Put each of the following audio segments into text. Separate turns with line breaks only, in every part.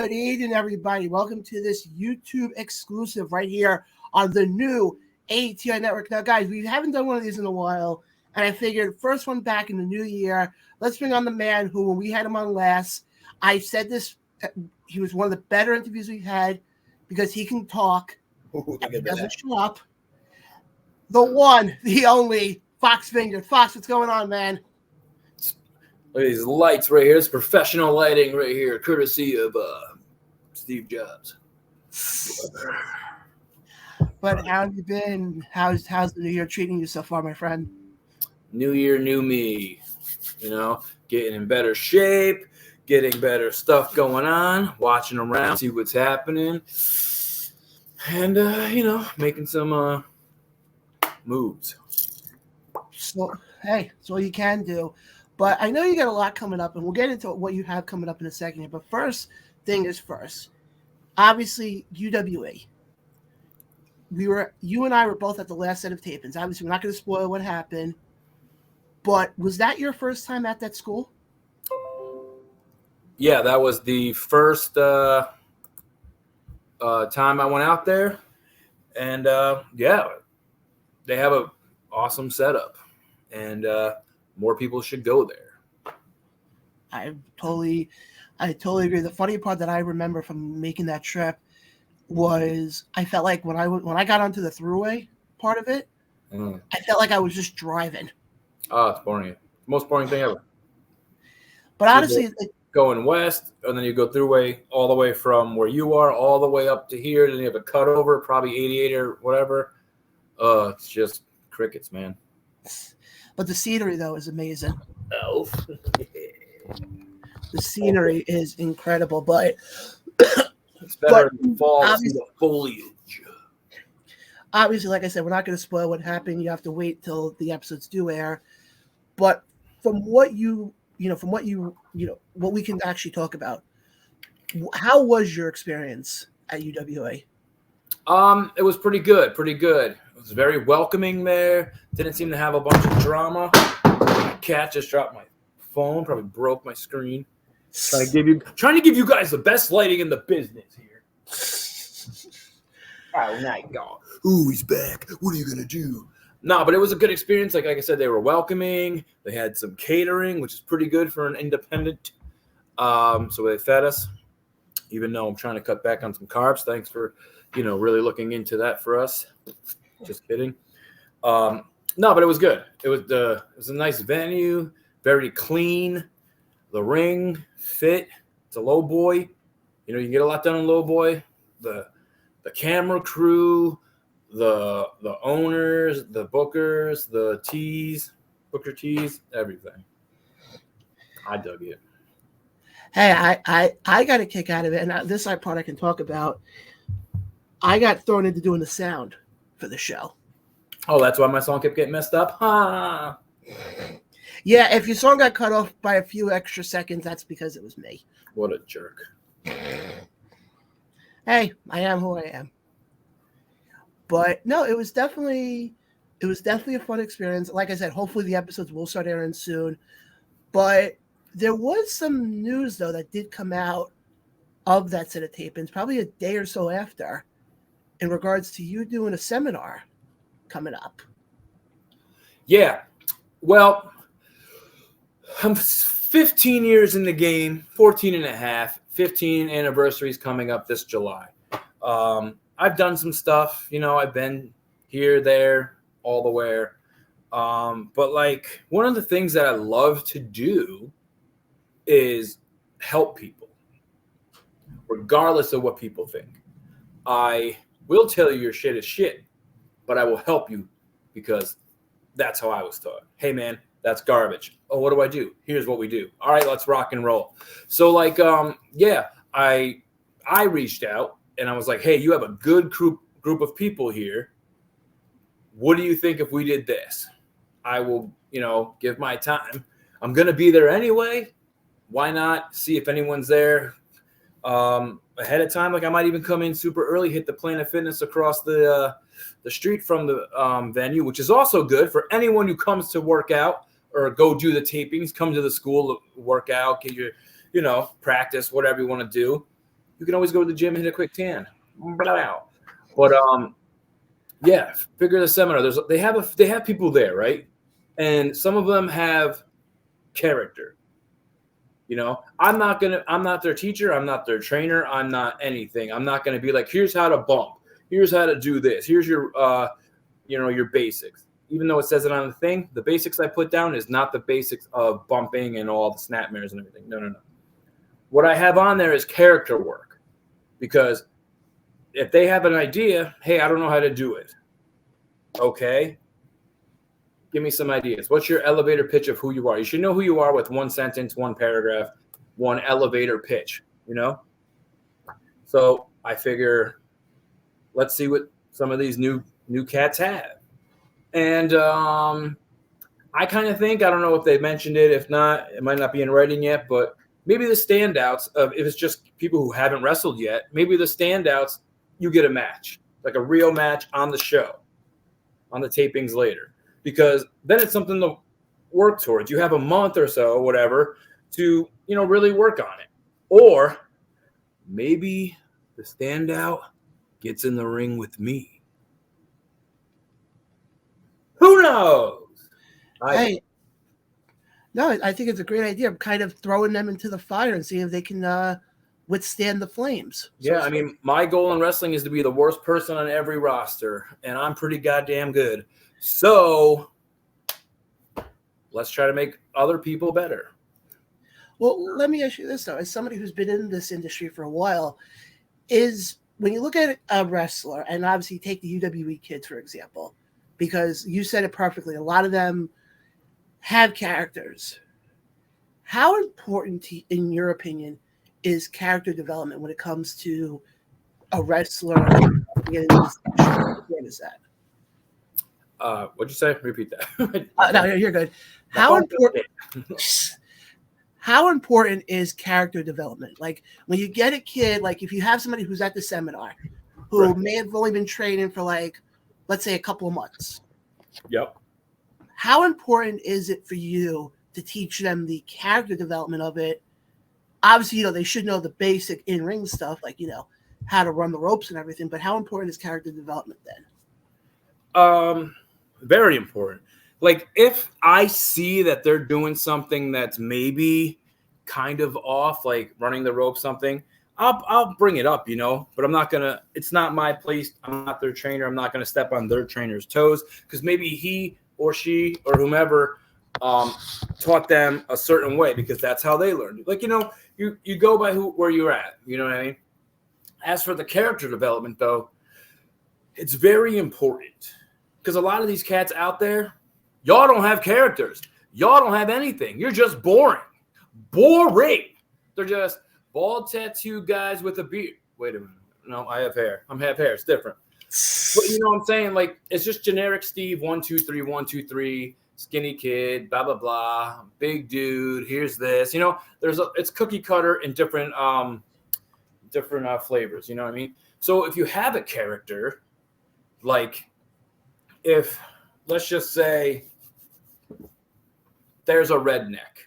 Good evening, everybody. Welcome to this YouTube exclusive right here on the new ATI Network. Now, guys, we haven't done one of these in a while, and I figured first one back in the new year, let's bring on the man who, when we had him on last, I said this, he was one of the better interviews we had because he can talk. He doesn't show up. The one, the only, Foxx Vinyear. Foxx, what's going on, man?
Look at these lights right here. It's professional lighting right here, courtesy of Steve Jobs.
But how have you been? How's the new year treating you so far, my friend?
New year, new me. You know, getting in better shape, getting better stuff going on, watching around, see what's happening, and making some moves.
So, hey, it's all you can do. But I know you got a lot coming up, and we'll get into what you have coming up in a second. But first thing is first. Obviously, UWA. You and I were both at the last set of tapings. Obviously, we're not going to spoil what happened. But was that your first time at that school?
Yeah, that was the first time I went out there, and they have a awesome setup, and more people should go there.
I totally agree. The funny part that I remember from making that trip was I felt like when I got onto the thruway part of it, I felt like I was just driving.
Oh, it's boring. Most boring thing ever.
But honestly,
going west, and then you go throughway all the way from where you are all the way up to here. Then you have a cutover, probably 88 or whatever. It's just crickets, man.
But the scenery, though, is amazing.
Oh.
The scenery is incredible, but
it's better in the fall to see the foliage.
Obviously, like I said, we're not going to spoil what happened. You have to wait till the episodes do air. But from what what we can actually talk about, how was your experience at UWA?
It was pretty good. It was very welcoming there. Didn't seem to have a bunch of drama. My cat just dropped my phone, probably broke my screen. Trying to give you guys the best lighting in the business here. Oh my God. Ooh, he's back. What are you gonna do? No, but it was a good experience. Like I said, they were welcoming. They had some catering, which is pretty good for an independent. So they fed us, even though I'm trying to cut back on some carbs. Thanks for really looking into that for us. Just kidding. No, but it was good. It was a nice venue, very clean. The ring fit. It's a low boy. You can get a lot done in low boy. The camera crew, the owners, the bookers, the booker tees, everything. I dug it.
Hey, I got a kick out of it, and this part I can talk about. I got thrown into doing the sound for the show.
Oh, that's why my song kept getting messed up? Huh?
Yeah, if your song got cut off by a few extra seconds, that's because it was me.
What a jerk.
Hey, I am who I am. But no, it was definitely a fun experience. Like I said, hopefully the episodes will start airing soon. But there was some news, though, that did come out of that set of tapings, probably a day or so after, in regards to you doing a seminar coming up.
Yeah. Well, I'm 15 years in the game, 14 and a half, 15 anniversaries coming up this July. I've done some stuff, I've been here, there, all the way. But like one of the things that I love to do is help people, regardless of what people think. I will tell you your shit is shit, but I will help you because that's how I was taught. Hey, man, that's garbage. Oh, what do I do? Here's what we do. All right, let's rock and roll. So like, I reached out and I was like, hey, you have a good group of people here. What do you think if we did this? I will, give my time. I'm going to be there anyway. Why not see if anyone's there ahead of time? Like I might even come in super early, hit the Planet Fitness across the street from the venue, which is also good for anyone who comes to work out or go do the tapings, come to the school to work out, get your, practice, whatever you want to do. You can always go to the gym and hit a quick tan. But yeah, figure the seminar. They have people there, right? And some of them have character. You know, I'm not their teacher. I'm not their trainer. I'm not anything. I'm not gonna be like, here's how to bump. Here's how to do this. Here's your your basics. Even though it says it on the thing, the basics I put down is not the basics of bumping and all the snap mirrors and everything. No. What I have on there is character work, because if they have an idea, hey, I don't know how to do it. Okay, give me some ideas. What's your elevator pitch of who you are? You should know who you are with one sentence, one paragraph, one elevator pitch, you know? So I figure, let's see what some of these new cats have. And I kind of think, I don't know if they mentioned it. If not, it might not be in writing yet, but maybe the standouts of, if it's just people who haven't wrestled yet, maybe the standouts, you get a match, like a real match on the show, on the tapings later. Because then it's something to work towards. You have a month or so, whatever, to, really work on it. Or maybe the standout gets in the ring with me. Who knows?
I think it's a great idea of kind of throwing them into the fire and seeing if they can withstand the flames.
Yeah, I mean, my goal in wrestling is to be the worst person on every roster, and I'm pretty goddamn good. So let's try to make other people better.
Well, let me ask you this, though. As somebody who's been in this industry for a while, is when you look at a wrestler, and obviously take the UWE kids, for example, because you said it perfectly, a lot of them have characters. How important, in your opinion, is character development when it comes to a wrestler? What is that?
What'd you say? Repeat that.
No, you're good. How important is character development? Like when you get a kid, like if you have somebody who's at the seminar who may have only been training for let's say a couple of months.
Yep.
How important is it for you to teach them the character development of it? Obviously, they should know the basic in-ring stuff, like, how to run the ropes and everything, but how important is character development then?
Very important. Like if I see that they're doing something that's maybe kind of off, like running the rope, something, I'll bring it up, but I'm not gonna. It's not my place. I'm not their trainer. I'm not gonna step on their trainer's toes because maybe he or she or whomever taught them a certain way because that's how they learned. Like you go by where you're at. You know what I mean? As for the character development, though, it's very important because a lot of these cats out there, y'all don't have characters. Y'all don't have anything. You're just boring. Boring. They're just bald tattoo guys with a beard. Wait a minute. No, I have hair. I'm half hair. It's different. But you know what I'm saying? Like, it's just generic Steve, 1, 2, 3, 1, 2, 3, skinny kid, blah, blah, blah, big dude, here's this. It's cookie cutter in different flavors, you know what I mean? So if you have a character, like if, let's just say, there's a redneck,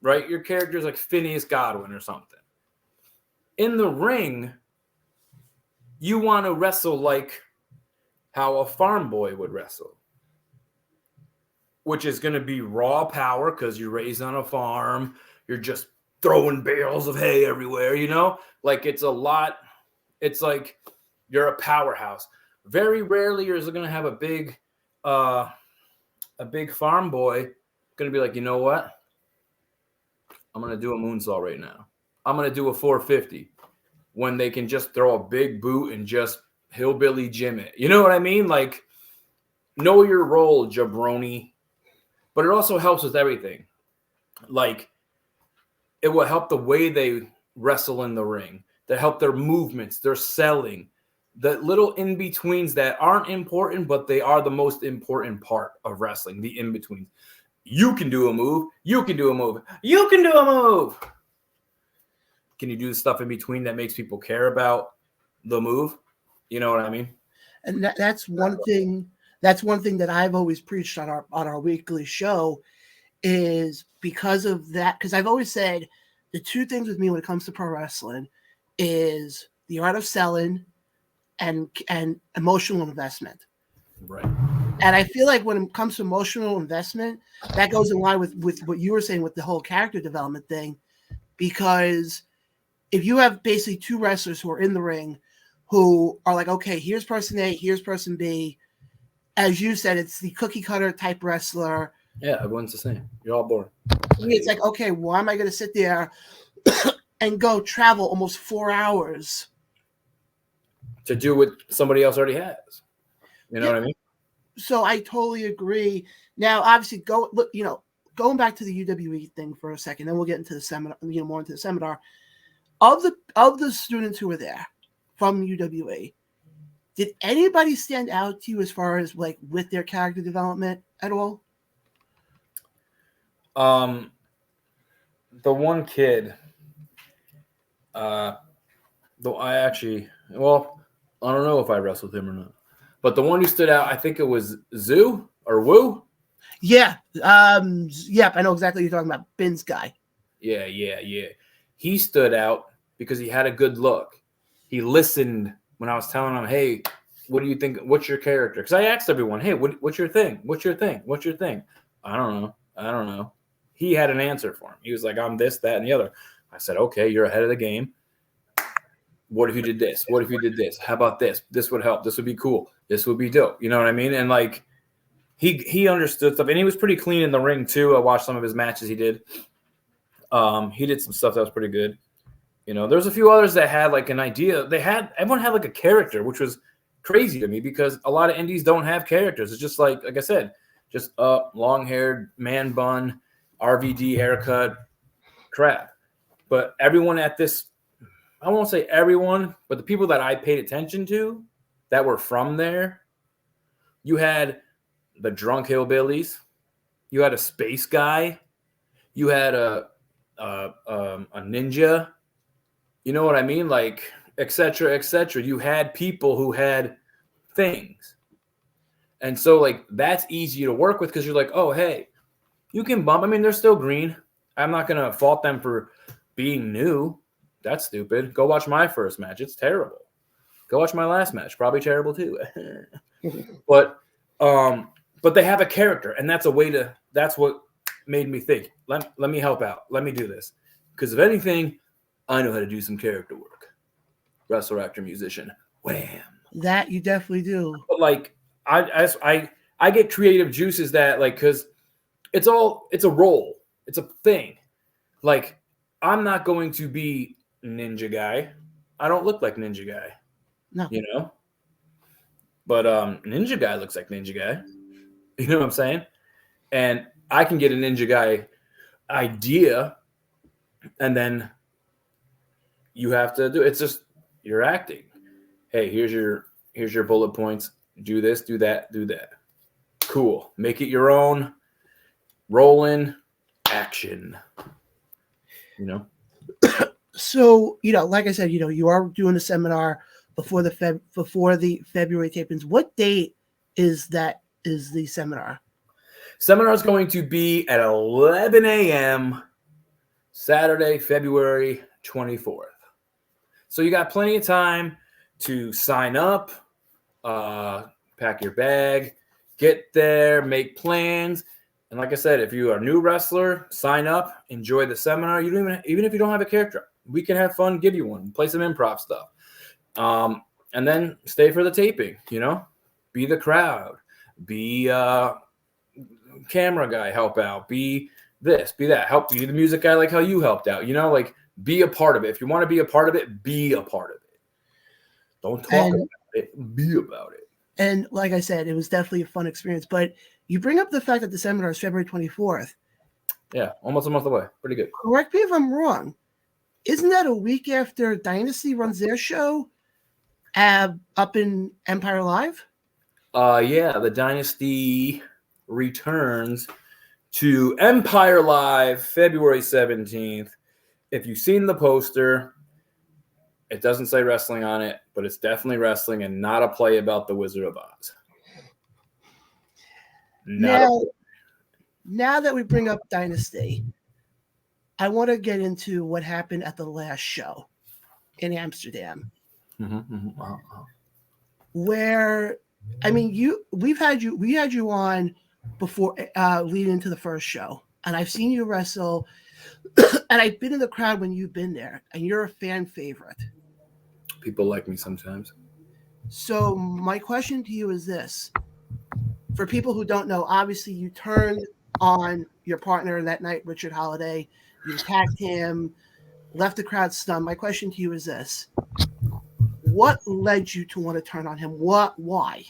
right? Your character's like Phineas Godwin or something. In the ring, you want to wrestle like how a farm boy would wrestle, which is going to be raw power because you're raised on a farm. You're just throwing bales of hay everywhere, Like it's a lot. It's like you're a powerhouse. Very rarely you're going to have a big farm boy going to be like, you know what? I'm going to do a moonsault right now. I'm going to do a 450 when they can just throw a big boot and just hillbilly Jim it. You know what I mean? Like, know your role, jabroni. But it also helps with everything. Like, it will help the way they wrestle in the ring, to help their movements, their selling, the little in-betweens that aren't important, but they are the most important part of wrestling, the in-betweens. You can do a move. You can do a move. You can do a move. Can you do the stuff in between that makes people care about the move? You know what I mean?
And that's one thing. That's one thing that I've always preached on our weekly show, is because of that. Because I've always said the two things with me when it comes to pro wrestling is the art of selling and emotional investment.
Right.
And I feel like when it comes to emotional investment, that goes in line with what you were saying with the whole character development thing. Because if you have basically two wrestlers who are in the ring who are like, okay, here's person A, here's person B. As you said, it's the cookie cutter type wrestler.
Yeah, everyone's the same. You're all boring.
It's like, okay, why am I going to sit there and go travel almost 4 hours
to do what somebody else already has? You know what I mean?
So I totally agree. Now, obviously, going back to the UWE thing for a second, then we'll get into the seminar, more into the seminar. Of the students who were there from UWE, did anybody stand out to you as far as like with their character development at all?
The one kid, though I don't know if I wrestled him or not, but the one who stood out, I think it was Zoo or Woo.
Yeah. I know exactly what you're talking about. Bin's guy.
Yeah. He stood out because he had a good look. He listened when I was telling him, hey, what do you think? What's your character? Because I asked everyone, hey, what's your thing? What's your thing? What's your thing? I don't know. He had an answer for him. He was like, I'm this, that, and the other. I said, okay, you're ahead of the game. What if you did this? What if you did this? How about this? This would help. This would be cool. This would be dope. You know what I mean? And like, he understood stuff, and he was pretty clean in the ring too. I watched some of his matches he did. He did some stuff that was pretty good. You know, there's a few others that had like an idea. Everyone had like a character, which was crazy to me because a lot of indies don't have characters. It's just like I said, just long-haired man bun, RVD haircut, crap. But everyone at this, I won't say everyone, but the people that I paid attention to that were from there, you had the drunk hillbillies, you had a space guy, you had a ninja, you know what I mean? Like, et cetera, et cetera. You had people who had things. And so, like, that's easy to work with because you're like, oh, hey, you can bump. I mean, they're still green. I'm not going to fault them for being new. That's stupid. Go watch my first match. It's terrible. Go watch my last match. Probably terrible too. But they have a character, and that's what made me think, let me help out. Let me do this. Because if anything, I know how to do some character work. Wrestler, actor, musician. Wham.
That you definitely do.
But like, I get creative juices that like, because it's a role. It's a thing. Like, I'm not going to be Ninja Guy. I don't look like Ninja Guy.
No.
You know? But Ninja Guy looks like Ninja Guy. You know what I'm saying? And I can get a Ninja Guy idea, and then you have to do it's just you're acting. Hey, here's your bullet points. Do this, do that, do that. Cool. Make it your own. Roll in, action. You know?
So, like I said, you are doing a seminar before the February tapings. What date is the seminar?
Seminar is going to be at 11 a.m. Saturday, February 24th. So you got plenty of time to sign up, pack your bag, get there, make plans. And like I said, if you are a new wrestler, sign up, enjoy the seminar. You don't even if you don't have a character, we can have fun, give you one, play some improv stuff. And then stay for the taping, be the crowd, be camera guy, help out, be this, be that, help be the music guy like how you helped out, like be a part of it. If you want to be a part of it, be a part of it. Don't talk about it, be about it.
And like I said, it was definitely a fun experience. But you bring up the fact that the seminar is February 24th.
Yeah, almost a month away. Pretty good.
Correct me if I'm wrong. Isn't that a week after Dynasty runs their show up in Empire Live?
Yeah, the Dynasty returns to Empire Live February 17th. If you've seen the poster, it doesn't say wrestling on it, but it's definitely wrestling and not a play about the Wizard of Oz.
Now that we bring up Dynasty, I want to get into what happened at the last show. in Amsterdam,
Uh-huh.
where, I mean, we had you on before, leading into the first show, and I've seen you wrestle, and I've been in the crowd when you've been there, and you're a fan favorite.
People like me sometimes.
So my question to you is this: for people who don't know, obviously you turned on your partner that night, Richard Holiday. You attacked him, left the crowd stunned. My question to you is this: what led you to want to turn on him? Why?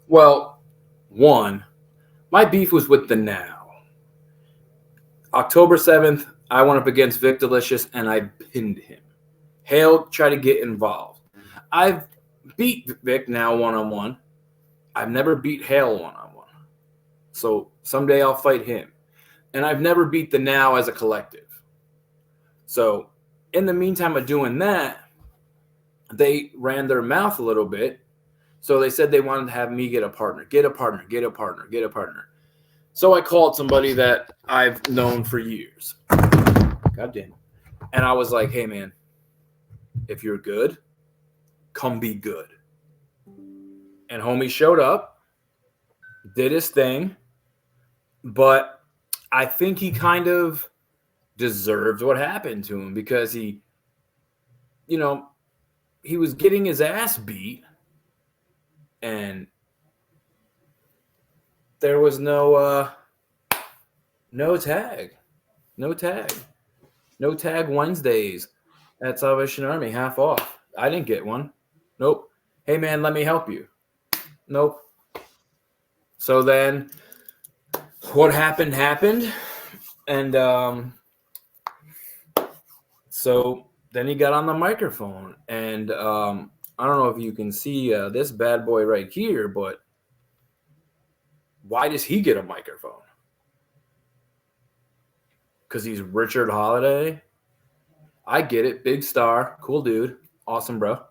Well, one, my beef was with the Now. October 7th, I went up against Vic Delicious and I pinned him. Hale tried to get involved. I've beat Vic now one-on-one. I've never beat Hale one-on-one. So someday I'll fight him. And I've never beat the Now as a collective. So in the meantime of doing that, they ran their mouth a little bit. So they said they wanted to have me get a partner. So I called somebody that I've known for years. God damn. And I was like, hey, man, if you're good, come be good. And homie showed up, did his thing, but I think he kind of deserved what happened to him because he was getting his ass beat and there was no tag. No tag Wednesdays at Salvation Army, half off. I didn't get one. Nope. Hey, man, let me help you. Nope. So then what happened. And so then he got on the microphone. And I don't know if you can see this bad boy right here, but why does he get a microphone? Because he's Richard Holiday. I get it. Big star. Cool dude. Awesome, bro.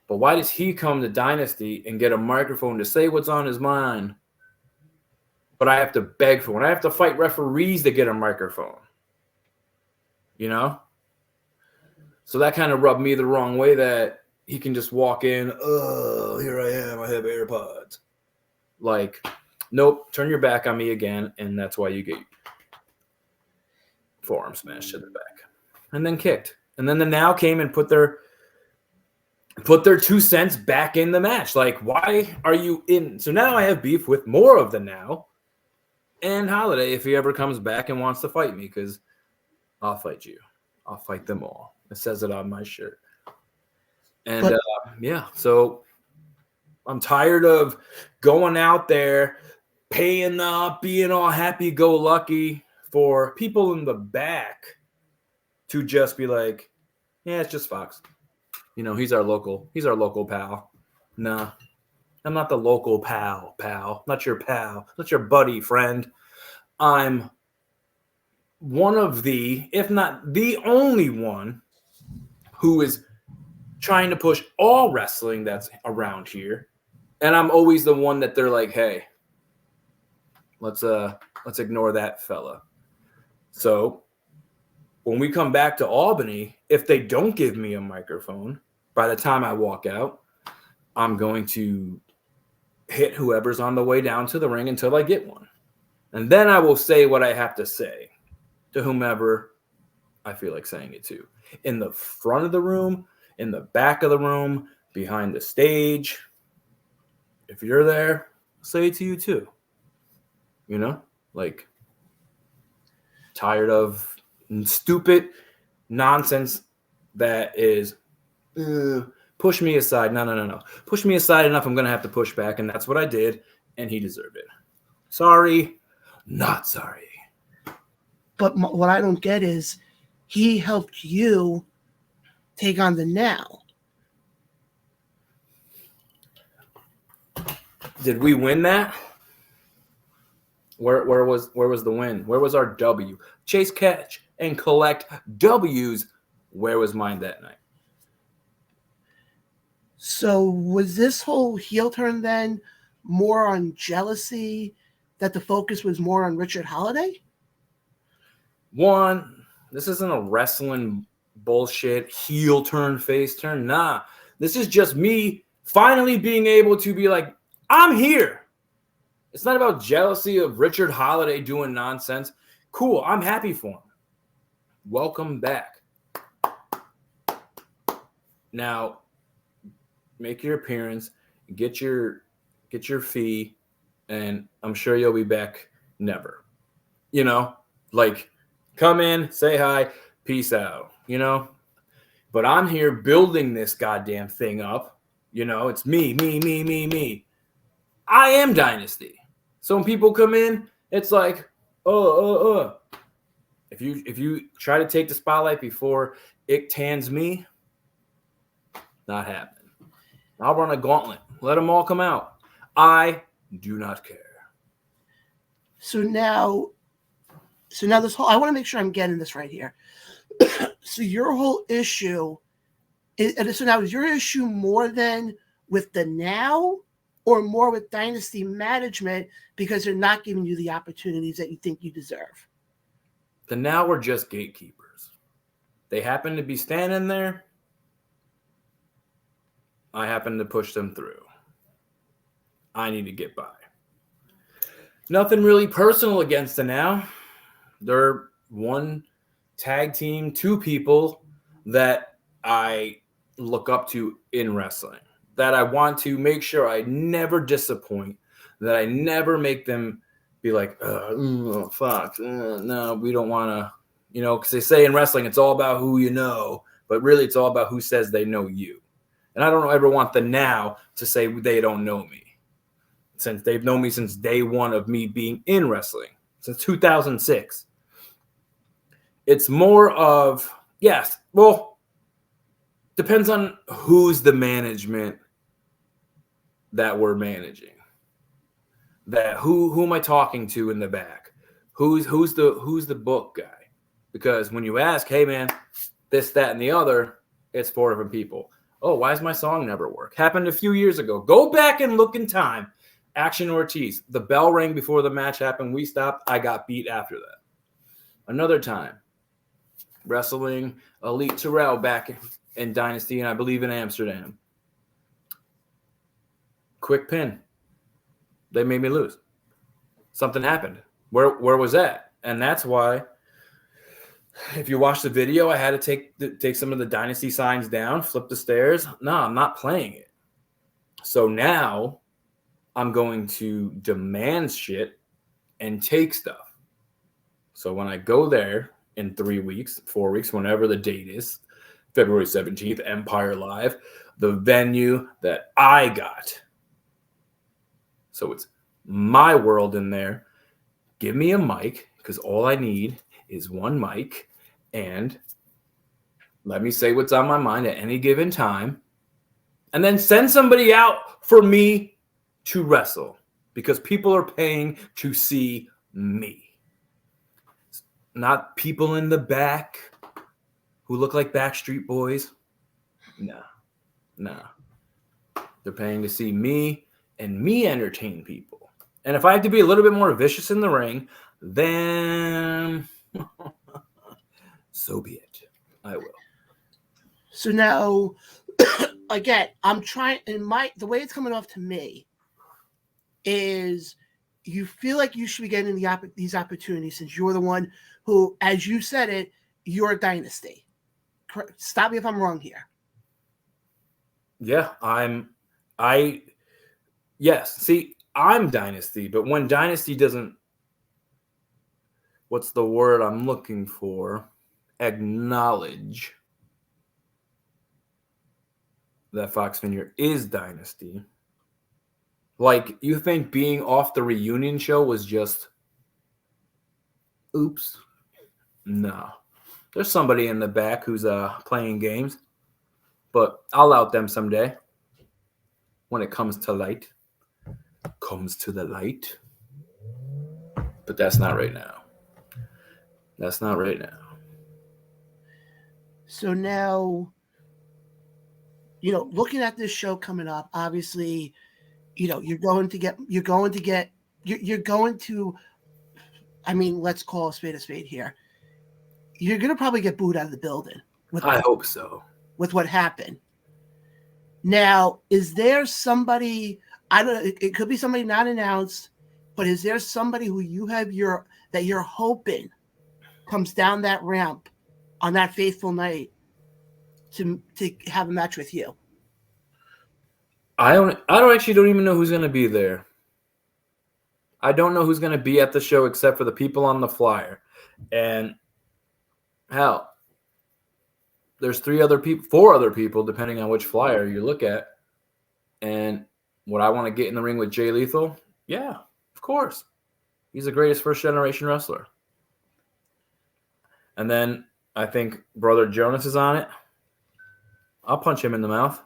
But why does he come to Dynasty and get a microphone to say what's on his mind? But I have to beg for one. I have to fight referees to get a microphone. You know? So that kind of rubbed me the wrong way that he can just walk in. Oh, here I am. I have AirPods. Like, nope. Turn your back on me again. And that's why you get forearm smash to the back. And then kicked. And then the Now came and put their 2 cents back in the match. Like, why are you in? So now I have beef with more of the Now and Holiday if he ever comes back and wants to fight me, because I'll fight you. I'll fight them all. It says it on my shirt. And yeah, so I'm tired of going out there, paying up, being all happy-go-lucky for people in the back to just be like, yeah, it's just Foxx. He's our local pal. Nah, I'm not the local pal. Not your pal. Not your buddy, friend. I'm one of the, if not the only one, who is trying to push all wrestling that's around here. And I'm always the one that they're like, hey, let's ignore that fella. So when we come back to Albany, if they don't give me a microphone, by the time I walk out, I'm going to hit whoever's on the way down to the ring until I get one. And then I will say what I have to say to whomever I feel like saying it to. In the front of the room, in the back of the room, behind the stage. If you're there, I'll say it to you too. Like, tired of stupid nonsense that is push me aside. No. Push me aside enough, I'm going to have to push back, and that's what I did, and he deserved it. Sorry, not sorry.
But what I don't get is he helped you take on the Now.
Did we win that? Where was the win? Where was our W? Chase, catch, and collect W's. Where was mine that night?
So was this whole heel turn then more on jealousy, that the focus was more on Richard Holiday?
One, this isn't a wrestling bullshit, heel turn, face turn. Nah, this is just me finally being able to be like, I'm here. It's not about jealousy of Richard Holiday doing nonsense. Cool, I'm happy for him. Welcome back. Now, make your appearance, get your fee, and I'm sure you'll be back never. You know, like come in, say hi, peace out, you know? But I'm here building this goddamn thing up. You know, it's me. I am Dynasty. So when people come in, it's like, If you try to take the spotlight before it tans me, not happening. I'll run a gauntlet. Let them all come out. I do not care.
So now this whole, I want to make sure I'm getting this right here. So your whole issue is, so now is your issue more than with the Now or more with Dynasty management because they're not giving you the opportunities that you think you deserve?
The Now we're just gatekeepers. They happen to be standing there. I happen to push them through. I need to get by. Nothing really personal against the Now. They're one tag team, two people that I look up to in wrestling, that I want to make sure I never disappoint, that I never make them be like, Foxx, no, we don't want to, you know, because they say in wrestling, it's all about who you know, but really it's all about who says they know you. And I don't ever want the Now to say they don't know me, since they've known me since day one of me being in wrestling, since 2006. It's more of, yes, well, depends on who's the management that we're managing. That who am I talking to in the back? Who's the book guy? Because when you ask, hey man, this, that, and the other, it's 4 different people. Oh, why does my song never work? Happened a few years ago. Go back and look in time. Action Ortiz. The bell rang before the match happened. We stopped. I got beat after that. Another time, wrestling Elite Terrell back in Dynasty, and I believe in Amsterdam. Quick pin. They made me lose. Something happened. Where was that? And that's why, if you watch the video, I had to take some of the Dynasty signs down, flip the stairs. No, I'm not playing it. So now I'm going to demand shit and take stuff. So when I go there in 3 weeks, 4 weeks, whenever the date is, February 17th, Empire Live, the venue that I got. So it's my world in there. Give me a mic, because all I need is one mic, and let me say what's on my mind at any given time, and then send somebody out for me to wrestle, because people are paying to see me. Not people in the back who look like Backstreet Boys. No. They're paying to see me and me entertain people. And if I have to be a little bit more vicious in the ring, then so be it. I will.
So now, again, I'm trying, the way it's coming off to me is you feel like you should be getting these opportunities since you're the one who, as you said it, you're a Dynasty. Stop me if I'm wrong here.
Yeah, yes. See, I'm Dynasty, but when Dynasty doesn't, what's the word I'm looking for? Acknowledge that Foxx Vinyear is Dynasty. Like, you think being off the reunion show was just, oops? No. There's somebody in the back who's playing games, but I'll out them someday when it comes to light. Comes to the light. But that's not right now. That's not right now.
So now, looking at this show coming up, obviously, you're going to, I mean, let's call a spade here. You're going to probably get booed out of the building.
I hope so.
With what happened. Now, is there somebody? I don't. It could be somebody not announced, but is there somebody who you have that you're hoping comes down that ramp on that fateful night to have a match with you?
I don't actually even know who's going to be there. I don't know who's going to be at the show except for the people on the flyer. And hell, there's 4 other people, depending on which flyer you look at. And would I want to get in the ring with Jay Lethal? Yeah, of course. He's the greatest first-generation wrestler. And then I think Brother Jonas is on it. I'll punch him in the mouth.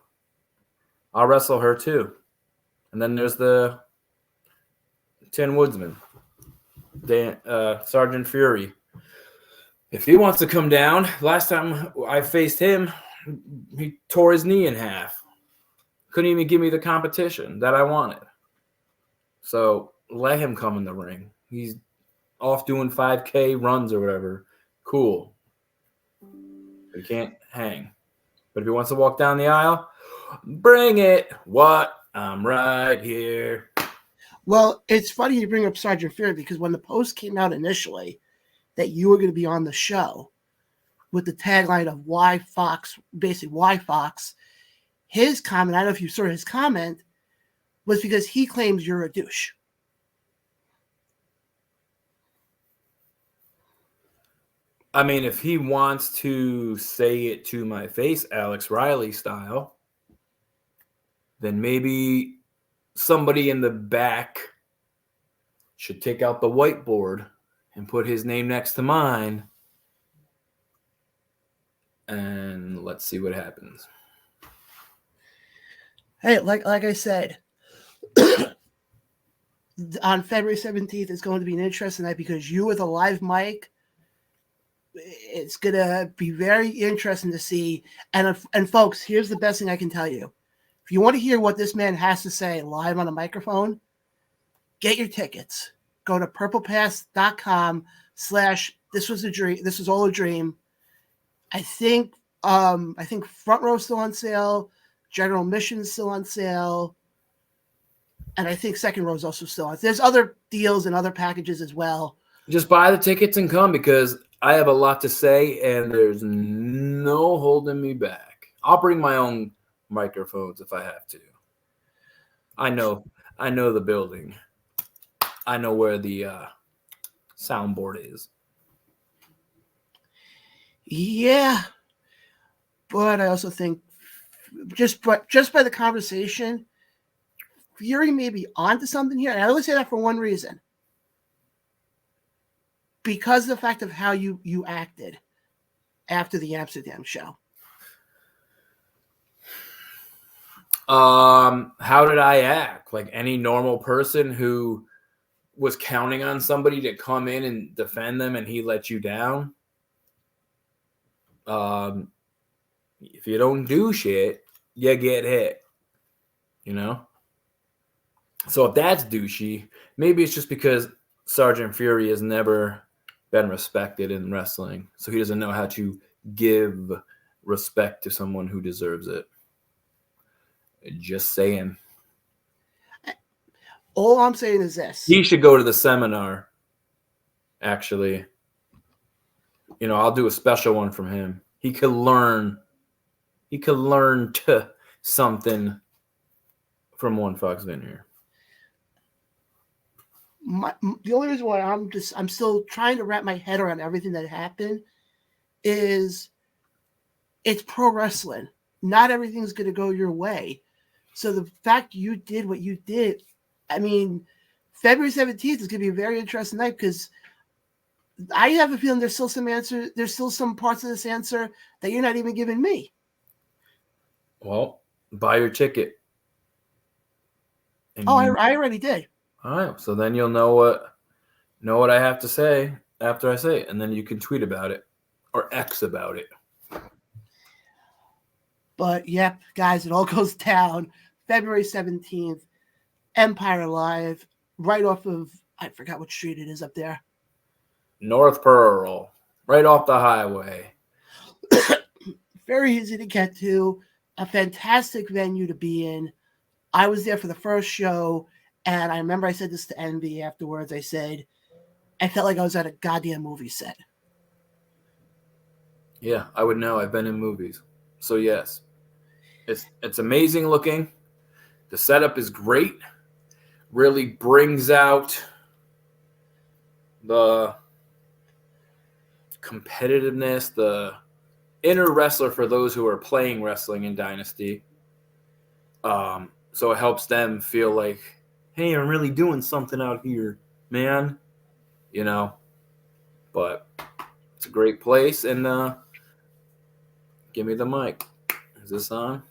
I'll wrestle her too. And then there's the Tin Woodsman, Sergeant Fury. If he wants to come down, last time I faced him, he tore his knee in half. Couldn't even give me the competition that I wanted. So let him come in the ring. He's off doing 5K runs or whatever. Cool. He can't hang. But if he wants to walk down the aisle, bring it. What? I'm right here.
Well, it's funny you bring up Sergeant Fury because when the post came out initially that you were going to be on the show with the tagline of why Foxx, his comment, I don't know if you saw his comment, was because he claims you're a douche.
I mean, if he wants to say it to my face, Alex Riley style, then maybe somebody in the back should take out the whiteboard and put his name next to mine. And let's see what happens.
Hey, like I said, on February 17th, it's going to be an interesting night because you with a live mic, it's going to be very interesting to see. And folks, here's the best thing I can tell you. If you want to hear what this man has to say live on a microphone, get your tickets. Go to purplepass.com/this was a dream. This was all a dream. I think front row still on sale. General admission is still on sale. And I think second row is also still on. There's other deals and other packages as well.
Just buy the tickets and come because I have a lot to say and there's no holding me back. I'll bring my own microphones if I have to. I know the building. I know where the soundboard is.
Yeah. But I also think just by the conversation, Fury may be onto something here. And I only say that for one reason. Because of the fact of how you acted after the Amsterdam show.
How did I act? Like any normal person who was counting on somebody to come in and defend them and he let you down? If you don't do shit, you get hit. You know? So if that's douchey, maybe it's just because Sergeant Fury has never been respected in wrestling. So he doesn't know how to give respect to someone who deserves it. Just saying.
All I'm saying is this.
He should go to the seminar, actually. You know, I'll do a special one from him. He could learn to something from one Foxx Vinyear.
The only reason why I'm still trying to wrap my head around everything that happened is it's pro wrestling. Not everything's going to go your way. So the fact you did what you did, I mean, February 17th is going to be a very interesting night because I have a feeling there's still some answer. There's still some parts of this answer that you're not even giving me.
Well, buy your ticket.
I already did.
All right, so then you'll know what I have to say after I say it, and then you can tweet about it or X about it.
But yep, guys, it all goes down February 17th, Empire Live, right off of, I forgot what street it is up there.
North Pearl, right off the highway.
very easy to get to, a fantastic venue to be in. I was there for the first show, and I remember I said this to Envy afterwards. I said, I felt like I was at a goddamn movie set.
Yeah, I would know. I've been in movies. So yes. It's amazing looking. The setup is great. Really brings out the competitiveness, the inner wrestler for those who are playing wrestling in Dynasty. So it helps them feel like, hey, I'm really doing something out here, man. You know, but it's a great place. And give me the mic. Is this on?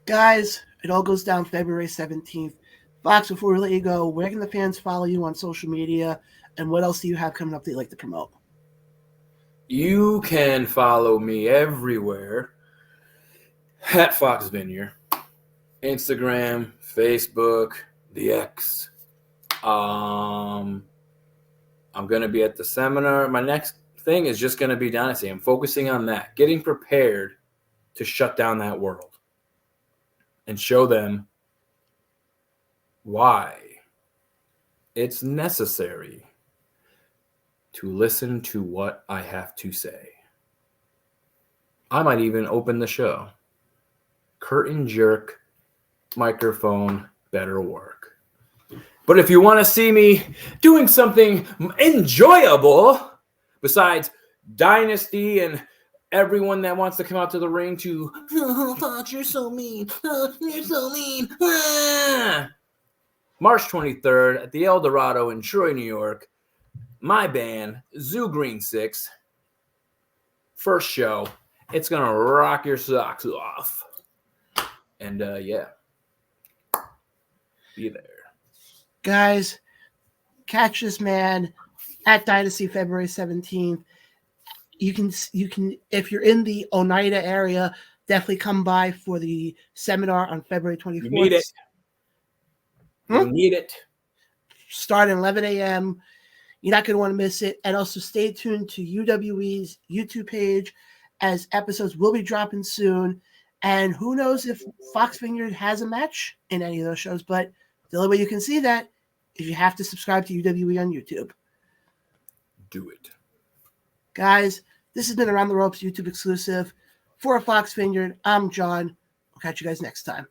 Guys, it all goes down February 17th. Fox, before we let you go, where can the fans follow you on social media? And what else do you have coming up that you'd like to promote?
You can follow me everywhere at Foxx Vinyear. Instagram, Facebook, the X. I'm going to be at the seminar. My next thing is just going to be Dynasty. I'm focusing on that, getting prepared to shut down that world and show them why it's necessary to listen to what I have to say. I might even open the show. Curtain jerk, microphone, better work. But if you want to see me doing something enjoyable, besides Dynasty and everyone that wants to come out to the ring to, oh, Fox, you're so mean. Oh, you're so mean. Ah. March 23rd at the El Dorado in Troy, New York. My band, Zoo Green 6. First show. It's going to rock your socks off. And yeah. Be there.
Guys, catch this man at Dynasty February 17th. You can if you're in the Oneida area, definitely come by for the seminar on February 24th.
You need it. You need it.
Start at 11 a.m. You're not going to want to miss it. And also stay tuned to UWE's YouTube page, as episodes will be dropping soon. And who knows if Foxx Vinyear has a match in any of those shows. But the only way you can see that is you have to subscribe to UWE on YouTube.
Do it.
Guys, this has been Around the Ropes YouTube exclusive. For Foxx Vinyear, I'm John. We'll catch you guys next time.